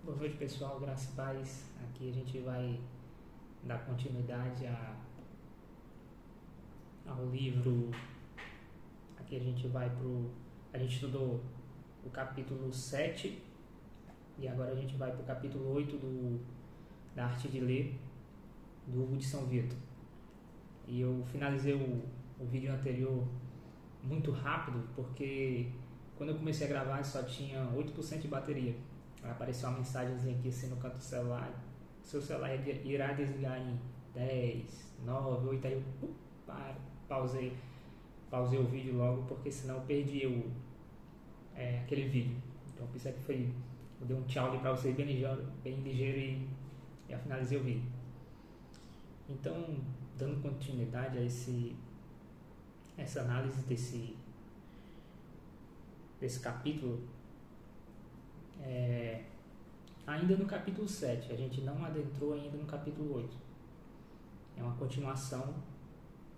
Boa noite, pessoal, graças e paz. Aqui a gente vai dar continuidade ao livro. Aqui a gente vai pro. A gente estudou o capítulo 7 e agora a gente vai pro capítulo 8 da Arte de Ler, do Hugo de São Vito. E eu finalizei o vídeo anterior muito rápido porque quando eu comecei a gravar só tinha 8% de bateria. Aí apareceu uma mensagenzinha aqui assim no canto do celular: seu celular irá desligar em 10, 9, 8. Aí eu pausei o vídeo logo, porque senão eu perdi aquele vídeo. Então por isso é que eu dei um tchau ali pra vocês bem ligeiro e já finalizei o vídeo. Então, dando continuidade a essa análise desse capítulo, ainda no capítulo 7, a gente não adentrou ainda no capítulo 8. É uma continuação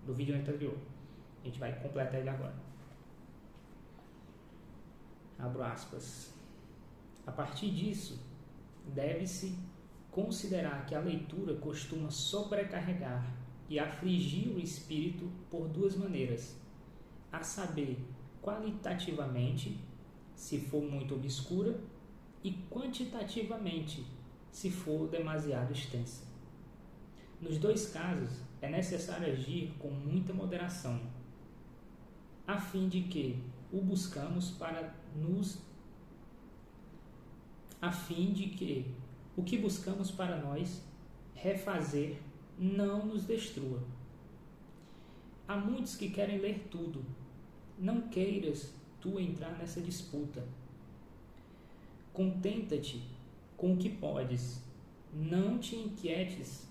do vídeo anterior. A gente vai completar ele agora. Abro aspas. A partir disso, deve-se considerar que a leitura costuma sobrecarregar e afligir o espírito por duas maneiras, a saber, qualitativamente, se for muito obscura, e quantitativamente, se for demasiado extensa. Nos dois casos, é necessário agir com muita moderação, a fim de que o que buscamos para nós refazer não nos destrua. Há muitos que querem ler tudo. Não queiras tu entrar nessa disputa. Contenta-te com o que podes. Não te inquietes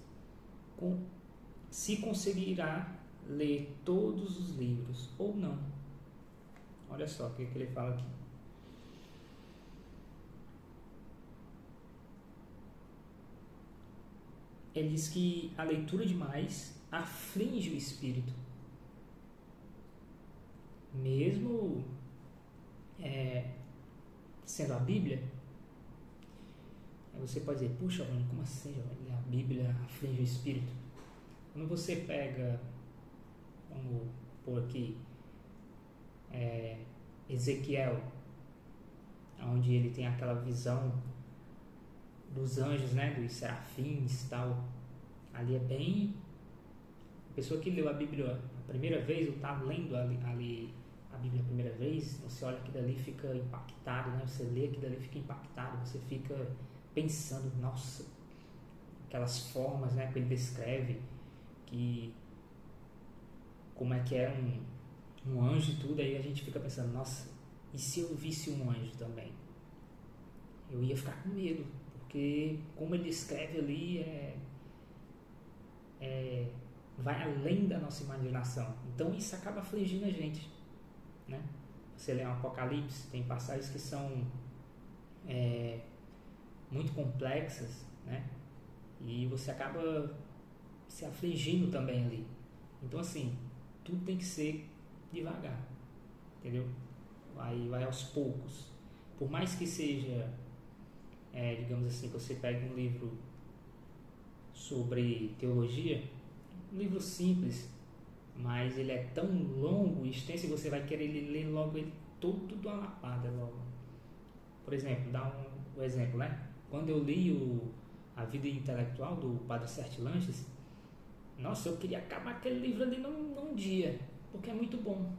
se conseguirá ler todos os livros ou não. Olha só o que ele fala aqui. Ele diz que a leitura demais aflige o espírito. Mesmo sendo a Bíblia, você pode dizer: puxa, mano, como assim? A Bíblia aflige o espírito. Quando você pega, vamos pôr aqui, Ezequiel, onde ele tem aquela visão dos anjos, né, dos serafins e tal, ali é bem... A pessoa que leu a Bíblia a primeira vez, ou está lendo ali a Bíblia a primeira vez, você olha aquilo ali e fica impactado, né? Você lê aquilo ali e fica impactado, você fica pensando, nossa, aquelas formas, né, que ele descreve, que como é que é um anjo e tudo, aí a gente fica pensando, nossa, e se eu visse um anjo também? Eu ia ficar com medo, porque como ele descreve ali vai além da nossa imaginação. Então isso acaba afligindo a gente, né? Você lê um Apocalipse, tem passagens que são muito complexas, né? E você acaba se afligindo também ali. Então assim, tudo tem que ser devagar, entendeu? Aí vai aos poucos. Por mais que seja, digamos assim, que você pegue um livro sobre teologia, um livro simples, mas ele é tão longo e extenso, e você vai querer ler logo ele todo de uma lapada logo. Por exemplo, dá um exemplo, né? Quando eu li A Vida Intelectual, do Padre Serti Lanches, nossa, eu queria acabar aquele livro ali num dia, porque é muito bom.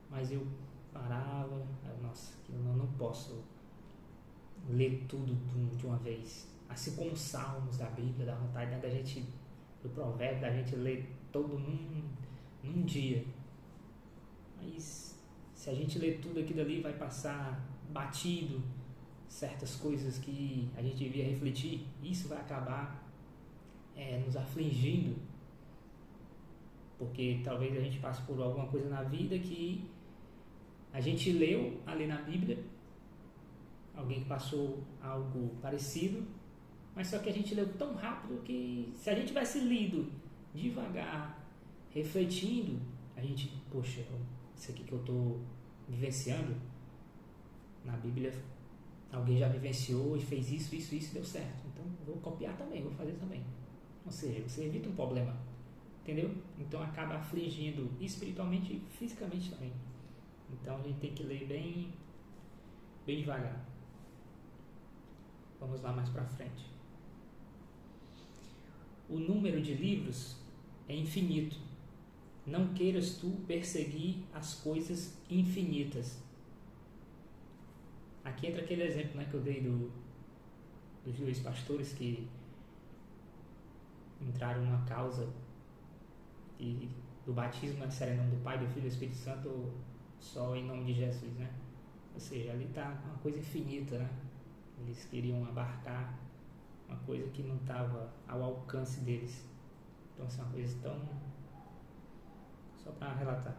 Mas eu parava, nossa, eu não posso ler tudo de uma vez. Assim como os salmos da Bíblia, dá vontade, né, da gente, do provérbio, da gente ler todo num dia. Mas se a gente ler tudo aquilo ali, vai passar batido certas coisas que a gente devia refletir. Isso vai acabar nos afligindo, porque talvez a gente passe por alguma coisa na vida que a gente leu ali na Bíblia, alguém que passou algo parecido, mas só que a gente leu tão rápido que se a gente tivesse lido devagar, refletindo, a gente, poxa, isso aqui que eu estou vivenciando na Bíblia Alguém já vivenciou e fez isso e deu certo. Então vou copiar também, vou fazer também. Ou seja, você evita um problema, entendeu? Então acaba afligindo espiritualmente e fisicamente também. Então a gente tem que ler bem devagar. Vamos lá mais para frente. O número de livros é infinito. Não queiras tu perseguir as coisas infinitas. Aqui entra aquele exemplo, né, que eu dei dos dois pastores que entraram numa causa e do batismo, né, se era em nome do Pai, do Filho e do Espírito Santo ou só em nome de Jesus, né? Ou seja, ali está uma coisa infinita, né? Eles queriam abarcar uma coisa que não estava ao alcance deles. Então, é uma coisa tão... Só para relatar.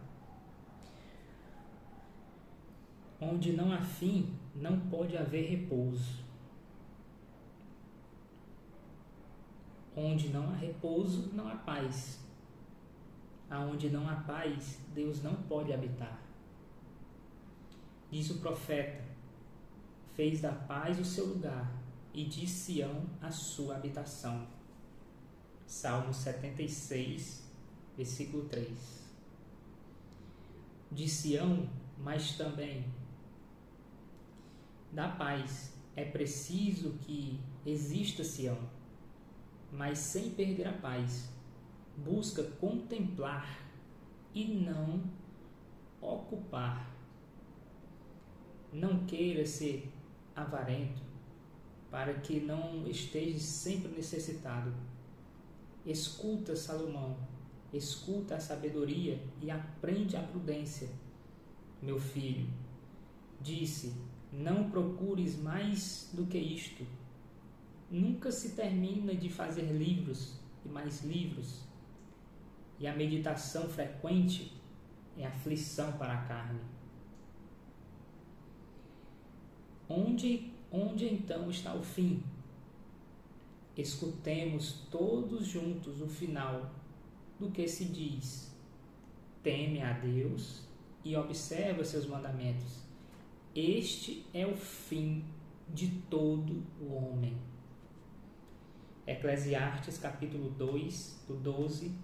Onde não há fim, não pode haver repouso. Onde não há repouso, não há paz. Aonde não há paz, Deus não pode habitar. Diz o profeta: fez da paz o seu lugar e de Sião a sua habitação. Salmo 76, versículo 3. De Sião, mas também da paz, é preciso que exista Sião, mas sem perder a paz. Busca contemplar e não ocupar. Não queira ser avarento, para que não esteja sempre necessitado. Escuta Salomão, escuta a sabedoria e aprende a prudência. Meu filho, disse: não procures mais do que isto. Nunca se termina de fazer livros e mais livros, e a meditação frequente é aflição para a carne. Onde então está o fim? Escutemos todos juntos o final do que se diz: teme a Deus e observa seus mandamentos. Este é o fim de todo o homem. Eclesiastes capítulo 2, do 12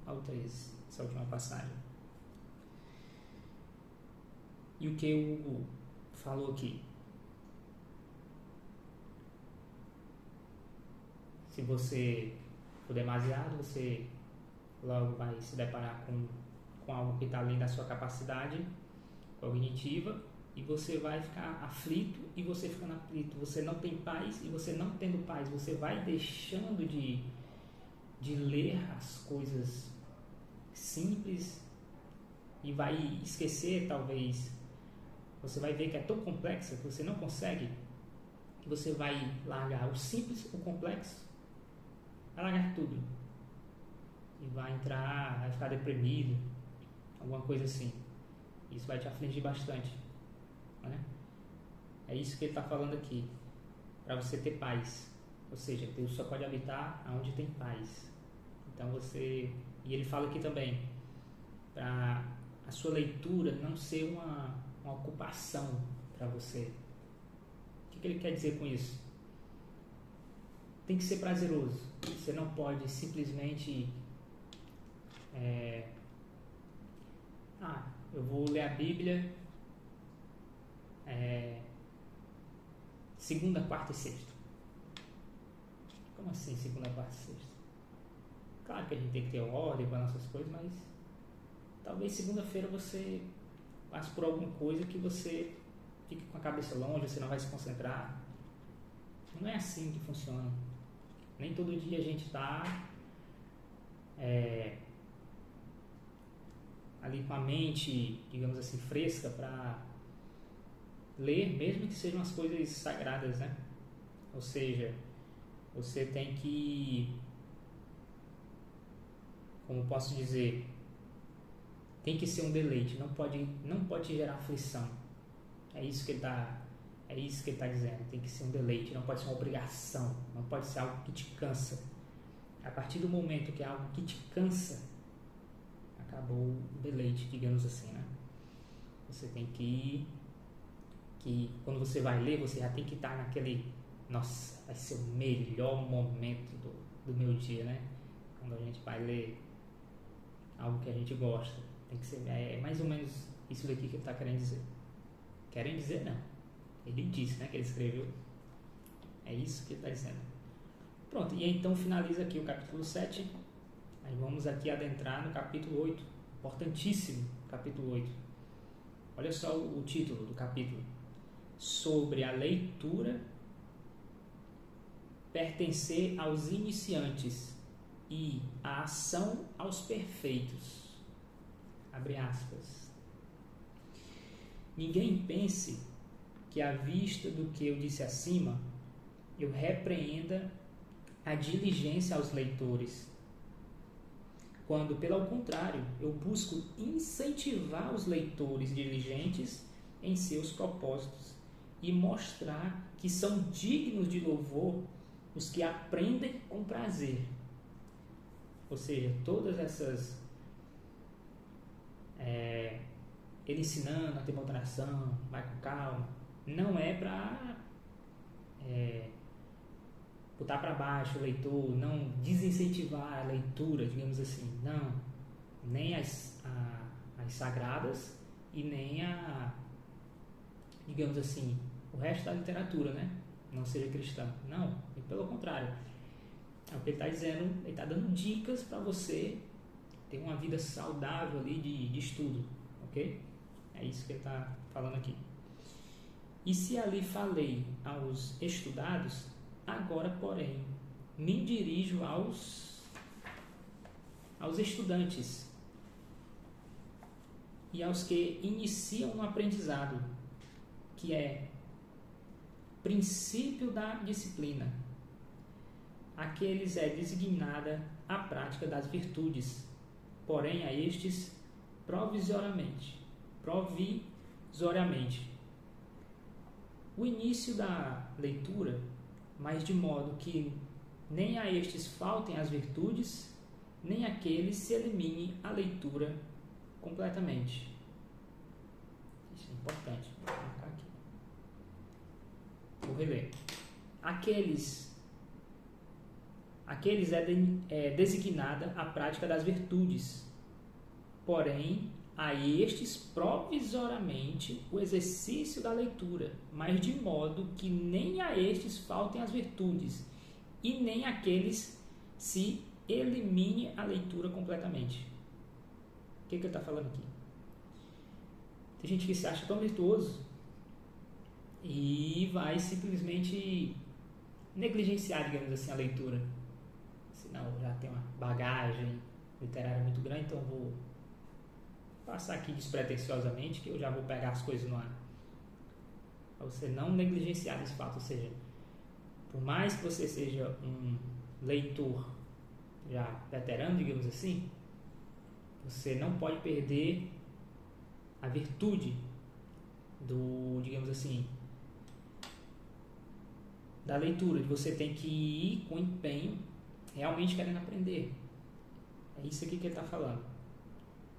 ao 13, essa última passagem. E o que o Hugo falou aqui? Se você for demasiado, você logo vai se deparar com algo que está além da sua capacidade cognitiva e você vai ficar aflito, e você ficando aflito, você não tem paz, e você não tendo paz, você vai deixando de ler as coisas simples e vai esquecer, talvez. Você vai ver que é tão complexa que você não consegue, que você vai largar o simples, o complexo, vai largar tudo e vai ficar deprimido, alguma coisa assim. Isso vai te afligir bastante, né? É isso que ele está falando aqui, para você ter paz. Ou seja, Deus só pode habitar onde tem paz. Então você... E ele fala aqui também, para a sua leitura não ser uma ocupação para você. O que ele quer dizer com isso? Tem que ser prazeroso. Você não pode simplesmente... eu vou ler a Bíblia segunda, quarta e sexta. Como assim segunda, quarta e sexta? Claro que a gente tem que ter ordem para nossas coisas, mas talvez segunda-feira você passe por alguma coisa que você fique com a cabeça longe, você não vai se concentrar. Não é assim que funciona. Nem todo dia a gente está ali com a mente, digamos assim, fresca para ler, mesmo que sejam as coisas sagradas, né? Ou seja, você tem que, como posso dizer, tem que ser um deleite, não pode gerar aflição. É isso que ele está dizendo. Tem que ser um deleite, não pode ser uma obrigação, não pode ser algo que te cansa. A partir do momento que é algo que te cansa, acabou o deleite, digamos assim, né? Você tem que que quando você vai ler, você já tem que estar naquele, nossa, vai ser o melhor momento do meu dia, né? Quando a gente vai ler algo que a gente gosta. Tem que ser, é mais ou menos isso daqui que ele está querendo dizer. Querem dizer não. Ele disse, né, que ele escreveu. É isso que ele está dizendo. Pronto, e então finaliza aqui o capítulo 7. Aí vamos aqui adentrar no capítulo 8. Importantíssimo, capítulo 8. Olha só o título do capítulo. Sobre a leitura pertencer aos iniciantes e a ação aos perfeitos. Abre aspas. Ninguém pense que, à vista do que eu disse acima, eu repreenda a diligência aos leitores, quando, pelo contrário, eu busco incentivar os leitores diligentes em seus propósitos e mostrar que são dignos de louvor os que aprendem com prazer. Ou seja, todas essas... ele ensinando a ter moderação, vai com calma, não é para botar para baixo o leitor, não desincentivar a leitura, digamos assim, não, nem as sagradas e nem digamos assim, o resto da literatura, né? Não seja cristão, não, pelo contrário, é o que ele está dizendo, ele está dando dicas para você ter uma vida saudável ali de estudo, ok? É isso que ele está falando aqui. E se ali falei aos estudados, agora, porém, me dirijo aos estudantes e aos que iniciam no aprendizado, que é princípio da disciplina. Aqueles é designada a prática das virtudes, porém a estes provisoriamente. O início da leitura, mas de modo que nem a estes faltem as virtudes, nem aqueles se elimine a leitura completamente. Isso é importante. Vou colocar aqui. Vou reler. Aqueles é designada a prática das virtudes, porém a estes provisoriamente o exercício da leitura, mas de modo que nem a estes faltem as virtudes, e nem aqueles se elimine a leitura completamente. O que ele está falando aqui? Tem gente que se acha tão virtuoso e vai simplesmente negligenciar, digamos assim, a leitura. Não, já tem uma bagagem literária muito grande, então vou passar aqui despretensiosamente, que eu já vou pegar as coisas no ar. Para você não negligenciar esse fato, ou seja, por mais que você seja um leitor já veterano, digamos assim, você não pode perder a virtude digamos assim, da leitura, de você tem que ir com empenho, realmente querendo aprender. É isso aqui que ele está falando.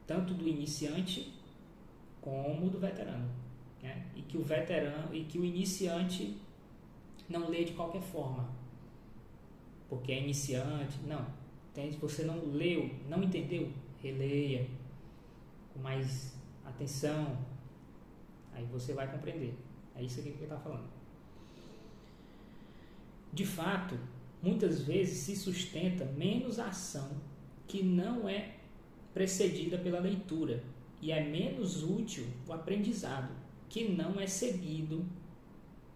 Tanto do iniciante como do veterano, né? E que o iniciante não lê de qualquer forma, porque é iniciante. Não, se você não leu, não entendeu, releia com mais atenção, aí você vai compreender. É isso aqui que ele está falando. De fato, muitas vezes se sustenta menos a ação que não é precedida pela leitura, e é menos útil o aprendizado que não é seguido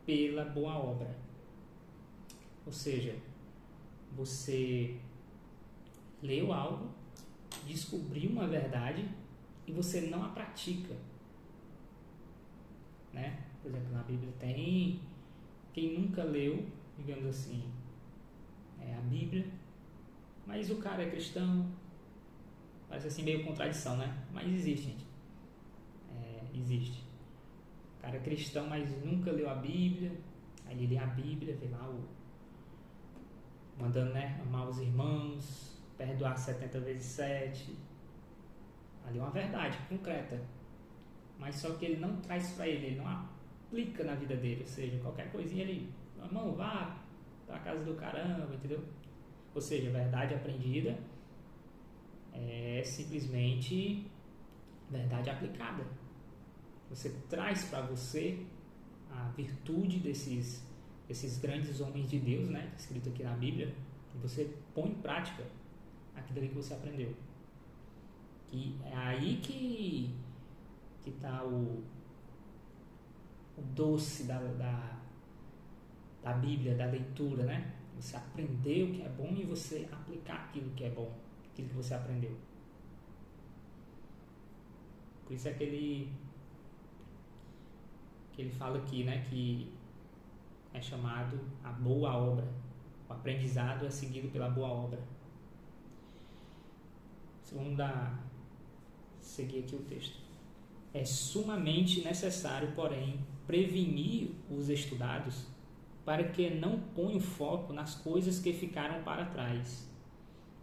pela boa obra. Ou seja, você leu algo, descobriu uma verdade e você não a pratica, né? Por exemplo, na Bíblia tem quem nunca leu, digamos assim, a Bíblia, mas o cara é cristão. Parece assim meio contradição, né? Mas existe, gente. Existe. O cara é cristão, mas nunca leu a Bíblia. Aí ele lê a Bíblia, vê lá mandando, né, amar os irmãos, perdoar 70 vezes 7. Ali é uma verdade concreta. Mas só que ele não traz para ele não aplica na vida dele, ou seja, qualquer coisinha ele, irmão, vá para a casa do caramba, entendeu? Ou seja, verdade aprendida é simplesmente verdade aplicada. Você traz para você a virtude desses grandes homens de Deus, né, escrito aqui na Bíblia, e você põe em prática aquilo que você aprendeu. E é aí que está o doce da Bíblia, da leitura, né? Você aprender o que é bom e você aplicar aquilo que é bom, aquilo que você aprendeu. Por isso é que ele fala aqui, né, que é chamado a boa obra. O aprendizado é seguido pela boa obra. Vamos seguir aqui o texto. É sumamente necessário, porém, prevenir os estudados para que não ponham foco nas coisas que ficaram para trás,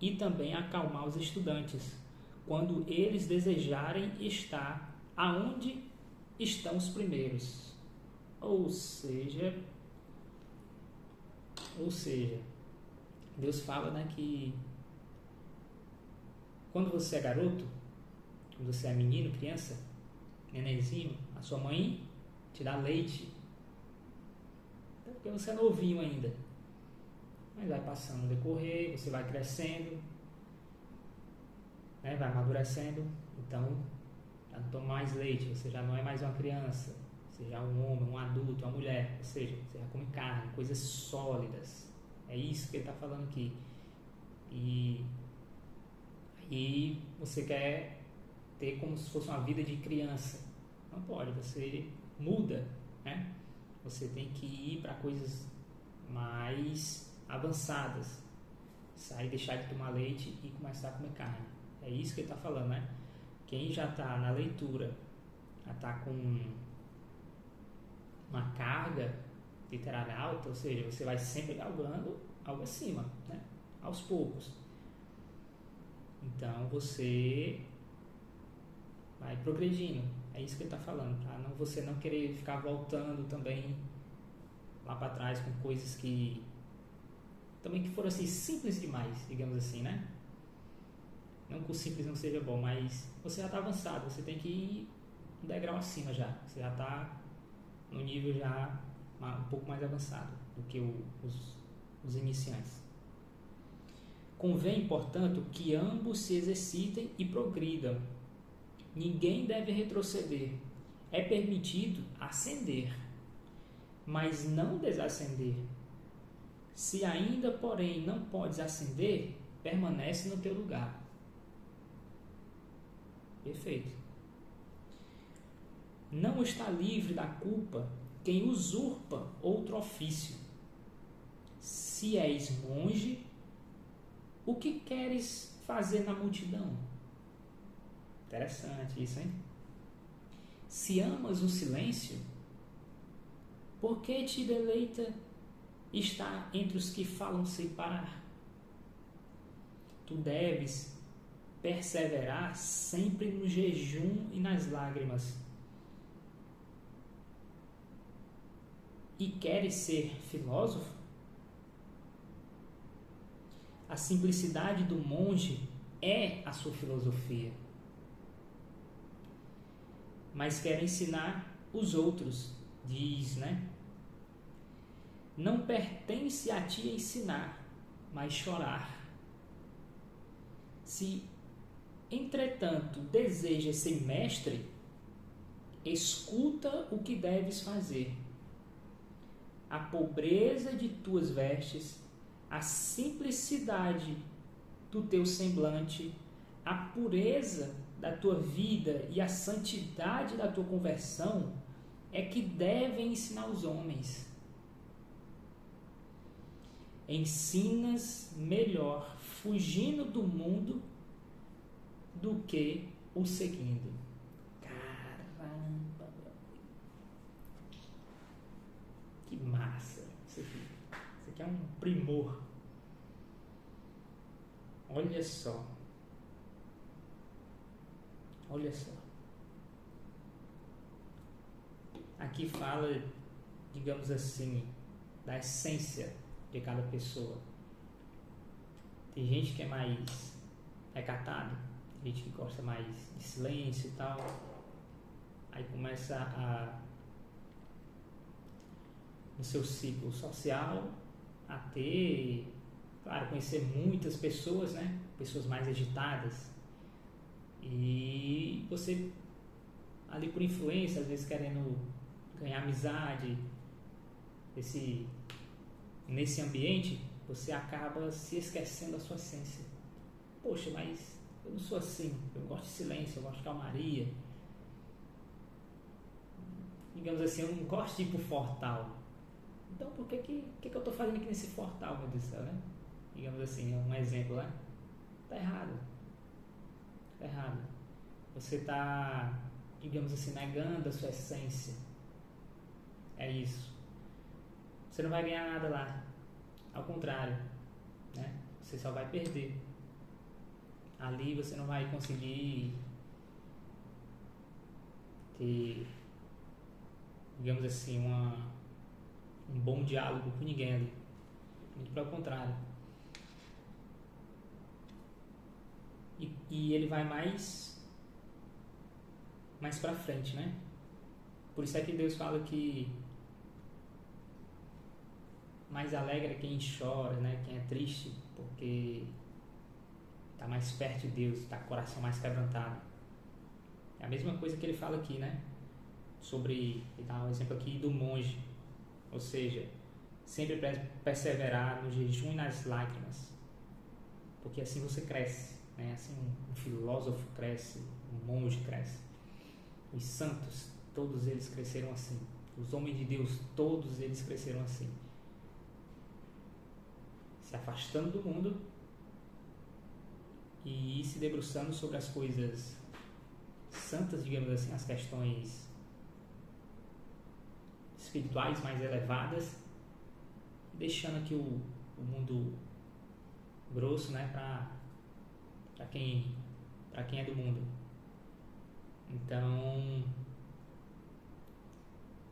e também acalmar os estudantes quando eles desejarem estar aonde estão os primeiros. Ou seja, Deus fala, né, que quando você é garoto, quando você é menino, criança, nenenzinho, a sua mãe te dá leite, porque você é novinho ainda. Mas vai passando o decorrer, você vai crescendo, né, vai amadurecendo, então já não toma mais leite, você já não é mais uma criança, você já é um homem, um adulto, uma mulher, ou seja, você já come carne, coisas sólidas. É isso que ele está falando aqui. E você quer ter como se fosse uma vida de criança. Não pode, você muda, né? Você tem que ir para coisas mais avançadas. Sair, deixar de tomar leite e começar a comer carne. É isso que ele está falando, né? Quem já está na leitura, já está com uma carga literária alta, ou seja, você vai sempre galgando algo acima, né? Aos poucos. Então você vai progredindo. É isso que ele está falando, para você não querer ficar voltando também lá para trás com coisas que foram assim simples demais, digamos assim, né? Não que o simples não seja bom, mas você já está avançado, você tem que ir um degrau acima já. Você já está no nível já um pouco mais avançado do que os iniciantes. Convém, portanto, que ambos se exercitem e progridam. Ninguém deve retroceder. É permitido ascender, mas não desascender. Se ainda, porém, não podes ascender, permanece no teu lugar. Perfeito. Não está livre da culpa quem usurpa outro ofício. Se és monge, o que queres fazer na multidão? Interessante isso, hein? Se amas o silêncio, por que te deleita estar entre os que falam sem parar? Tu deves perseverar sempre no jejum e nas lágrimas. E queres ser filósofo? A simplicidade do monge é a sua filosofia. Mas quer ensinar os outros, diz, né? Não pertence a ti ensinar, mas chorar. Se, entretanto, desejas ser mestre, escuta o que deves fazer. A pobreza de tuas vestes, a simplicidade do teu semblante, a pureza da tua vida e a santidade da tua conversão é que devem ensinar os homens. Ensinas melhor fugindo do mundo do que o seguindo. Caramba! Que massa! Isso aqui é um primor. Olha só. aqui fala, digamos assim, da essência de cada pessoa. Tem gente que é mais recatado, tem gente que gosta mais de silêncio e tal. Aí começa no seu ciclo social, a ter, claro, conhecer muitas pessoas, né? Pessoas mais agitadas. E você, ali por influência, às vezes querendo ganhar amizade, nesse ambiente, você acaba se esquecendo da sua essência. Poxa, mas eu não sou assim, eu gosto de silêncio, eu gosto de calmaria. Digamos assim, eu não gosto de ir pro Fortal. Então por que eu estou fazendo aqui nesse Fortal, meu Deus do céu, né? Digamos assim, um exemplo, né? Tá errado. Tá errado. Você está, digamos assim, negando a sua essência. É isso. Você não vai ganhar nada lá. Ao contrário, né? Você só vai perder. Ali você não vai conseguir ter, digamos assim, um bom diálogo com ninguém ali. Muito pelo contrário. E ele vai mais pra frente, né? Por isso é que Deus fala que mais alegre é quem chora, né? Quem é triste, porque está mais perto de Deus, está com o coração mais quebrantado. É a mesma coisa que ele fala aqui, né? Ele dá um exemplo aqui do monge, ou seja, sempre perseverar no jejum e nas lágrimas, porque assim você cresce, né? Assim um filósofo cresce, um monge cresce. Os santos, todos eles cresceram assim. Os homens de Deus, todos eles cresceram assim. Se afastando do mundo e se debruçando sobre as coisas santas, digamos assim, as questões espirituais mais elevadas, deixando aqui o mundo grosso, né, para quem é do mundo. Então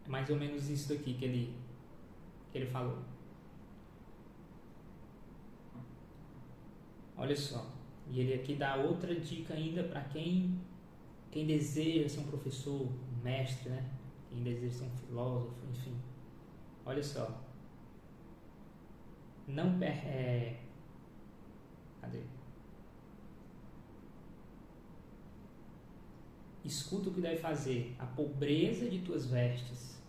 é mais ou menos isso daqui que ele falou. Olha só, e ele aqui dá outra dica ainda para quem deseja ser um professor, um mestre, né? Quem deseja ser um filósofo, enfim. Olha só, cadê? Escuta o que deve fazer, a pobreza de tuas vestes,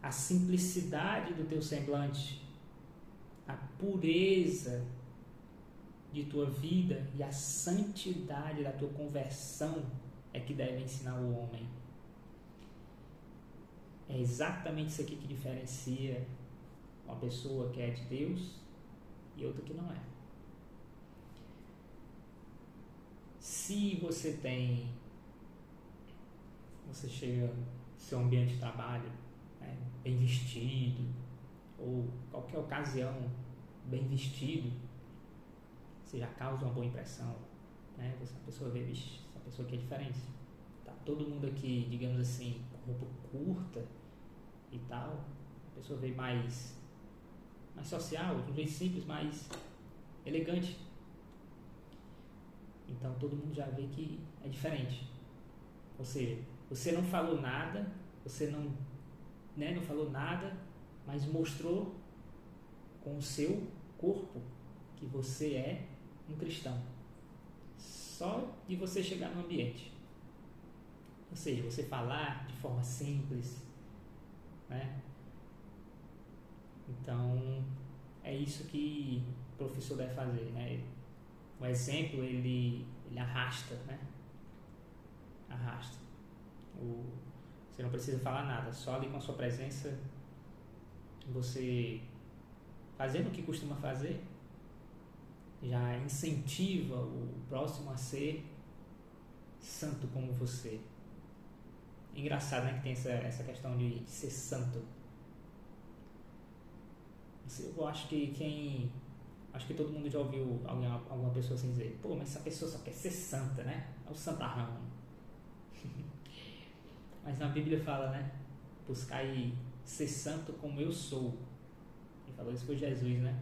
a simplicidade do teu semblante, a pureza de tua vida e a santidade da tua conversão é que deve ensinar o homem. É exatamente isso aqui que diferencia uma pessoa que é de Deus e outra que não é. Se você chega no seu ambiente de trabalho, né, bem vestido, ou qualquer ocasião bem vestido, você já causa uma boa impressão, né? A pessoa vê, vixe, essa pessoa aqui é diferente. Tá todo mundo aqui, digamos assim, com roupa curta e tal, a pessoa vê mais social, de um jeito simples, mais elegante. Então todo mundo já vê que é diferente. Ou seja, você não falou nada, não falou nada, mas mostrou com o seu corpo que você é um cristão. Só de você chegar no ambiente. Ou seja, você falar de forma simples, né? Então, é isso que o professor deve fazer, né? O exemplo, ele arrasta, né? Arrasta. Você não precisa falar nada, só ali com a sua presença, você fazendo o que costuma fazer, já incentiva o próximo a ser santo como você. Engraçado, né, que tem essa questão de ser santo. Eu acho que todo mundo já ouviu alguma pessoa assim dizer: pô, mas essa pessoa só quer ser santa, né? É o santarrão. Mas na Bíblia fala, né? Buscai ser santo como eu sou. Ele falou isso por Jesus, né?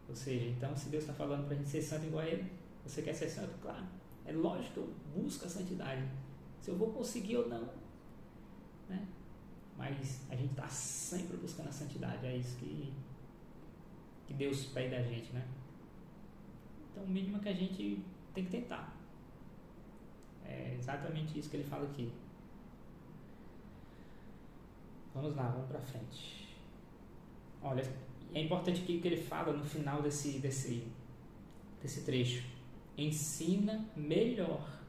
Ou seja, então se Deus está falando para a gente ser santo igual a Ele, você quer ser santo? Claro. É lógico que eu busco a santidade. Se eu vou conseguir ou não, né? Mas a gente está sempre buscando a santidade. É isso que Deus pede da gente, né? Então o mínimo é que a gente tem que tentar. É exatamente isso que ele fala aqui. Vamos lá, vamos para frente. Olha, é importante aqui que ele fala no final desse trecho. Ensina melhor.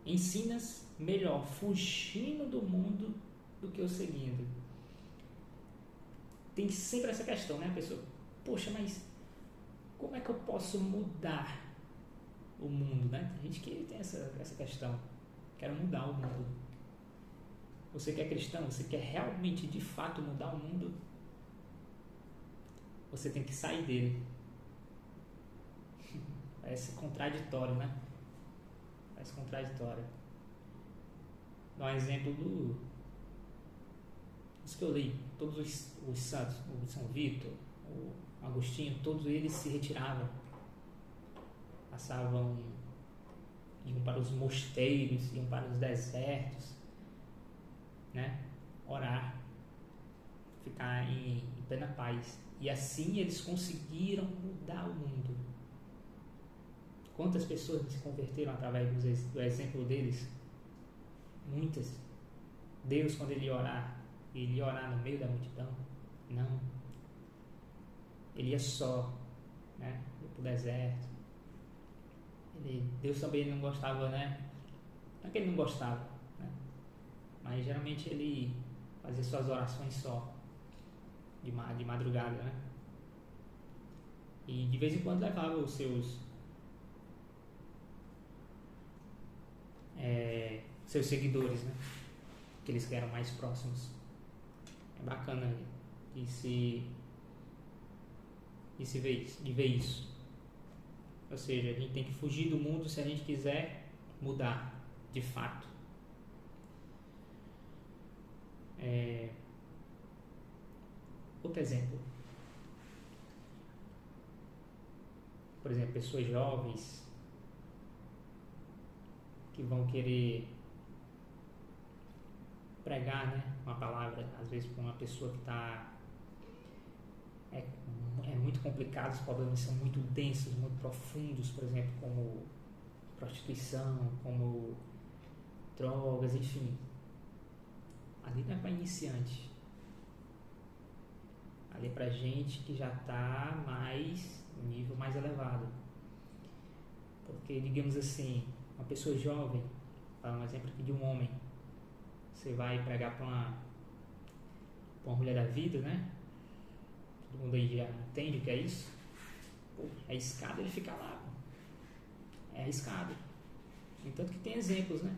Ensinas melhor fugindo do mundo do que o seguindo. Tem sempre essa questão, né, pessoa? Poxa, mas como é que eu posso mudar o mundo, né? Tem gente que tem essa questão. Quero mudar o mundo. Você que é cristão, você quer realmente, de fato, mudar o mundo? Você tem que sair dele. Parece contraditório, né? Parece contraditório. Dá um exemplo dos que eu li. Todos os santos, o São Vítor, o Agostinho, todos eles se retiravam. Iam para os mosteiros, iam para os desertos, né? Orar, ficar em plena paz. E assim eles conseguiram mudar o mundo. Quantas pessoas se converteram através do exemplo deles? Muitas. Deus, quando ele ia orar no meio da multidão? Não. Ele ia só, né? Ia para o deserto. Deus também não gostava, né? Não é que ele não gostava, né? Mas geralmente ele fazia suas orações só, de madrugada, né? E de vez em quando levava os seus seguidores, né? Aqueles que eram mais próximos. É bacana de ver isso. Ou seja, a gente tem que fugir do mundo se a gente quiser mudar, de fato. Outro exemplo. Por exemplo, pessoas jovens que vão querer pregar, né, uma palavra, às vezes para uma pessoa que está... É muito complicado, os problemas são muito densos, muito profundos, por exemplo, como prostituição, como drogas, enfim. Ali não é para iniciante. Ali é para gente que já está no nível mais elevado. Porque, digamos assim, uma pessoa jovem, para um exemplo aqui de um homem, você vai pregar para uma mulher da vida, né? Todo mundo aí já entende o que é isso? Pô, é arriscado ele ficar lá. É arriscado. Entanto que tem exemplos, né?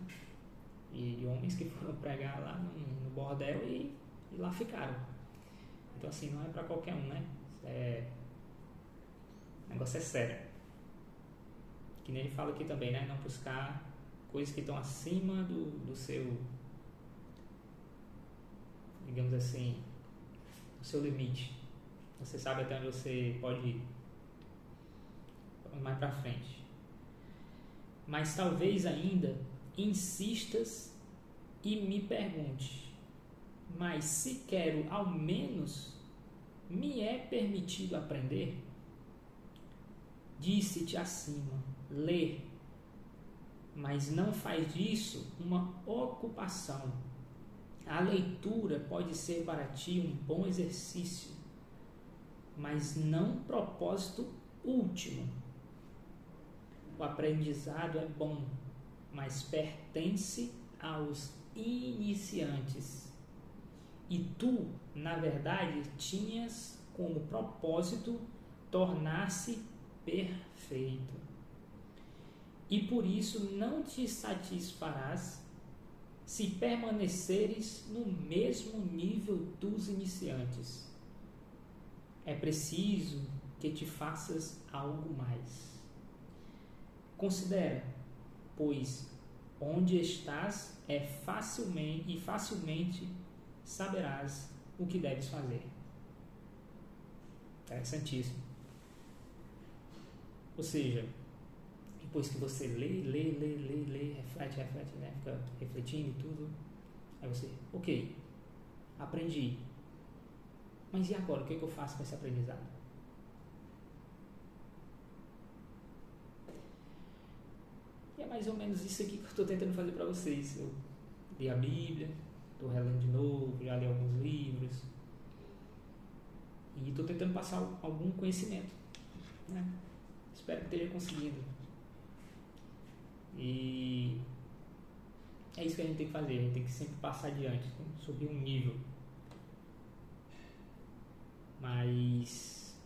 E de homens que foram pregar lá no bordel e lá ficaram. Então assim, não é para qualquer um, né? O negócio é sério. Que nem ele fala aqui também, né? Não buscar coisas que estão acima do seu, digamos assim, do seu limite. Você sabe até onde você pode ir mais para frente. Mas talvez ainda insistas e me pergunte: mas se quero ao menos me é permitido aprender? Disse-te acima, lê, mas não faz disso uma ocupação. A leitura pode ser para ti um bom exercício, mas não propósito último. O aprendizado é bom, mas pertence aos iniciantes. E tu, na verdade, tinhas como propósito tornar-se perfeito. E por isso não te satisfarás se permaneceres no mesmo nível dos iniciantes. É preciso que te faças algo mais. Considera, pois, onde estás facilmente saberás o que deves fazer. Interessantíssimo. Ou seja, depois que você lê, reflete, né? Fica refletindo e tudo, aí você, ok, aprendi. Mas e agora? O que eu faço com esse aprendizado? E é mais ou menos isso aqui que eu estou tentando fazer para vocês. Eu li a Bíblia, estou relendo de novo, já li alguns livros. E estou tentando passar algum conhecimento, né? Espero que esteja conseguindo. E é isso que a gente tem que fazer. A gente tem que sempre passar adiante, tem que subir um nível. Mas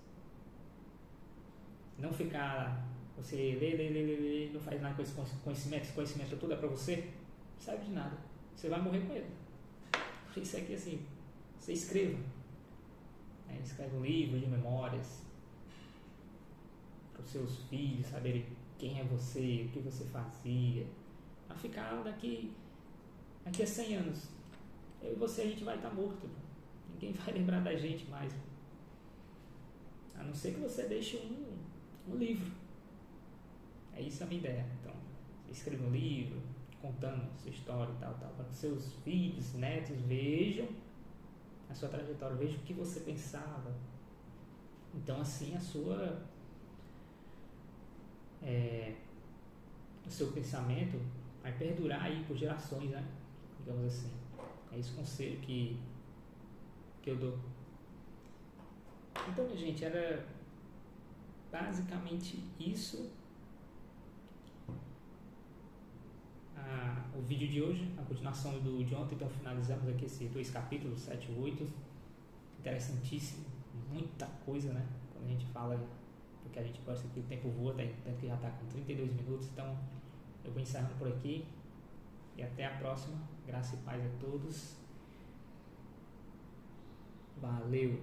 não ficar... Você lê, não faz nada com esse conhecimento todo é para você, não serve de nada. Você vai morrer com ele. Por isso é que assim, você escreva. Escreve um livro de memórias para os seus filhos saberem quem é você, o que você fazia, para ficar daqui a 100 anos. Eu e você, a gente vai estar morto. Ninguém vai lembrar da gente mais. A não ser que você deixe um livro. É isso a minha ideia. Então, você escreva um livro contando a sua história e tal, para que seus filhos, netos vejam a sua trajetória, vejam o que você pensava. Então, assim, o seu pensamento vai perdurar aí por gerações, né? Digamos assim. É esse o conselho que eu dou. Então, minha gente, era basicamente isso. O vídeo de hoje, a continuação de ontem. Então finalizamos aqui esses 2 capítulos, 7 e 8. Interessantíssimo, muita coisa, né? Quando a gente fala, porque a gente gosta que o tempo voa, tanto que já está com 32 minutos. Então eu vou encerrando por aqui e até a próxima. Graça e paz a todos. Valeu!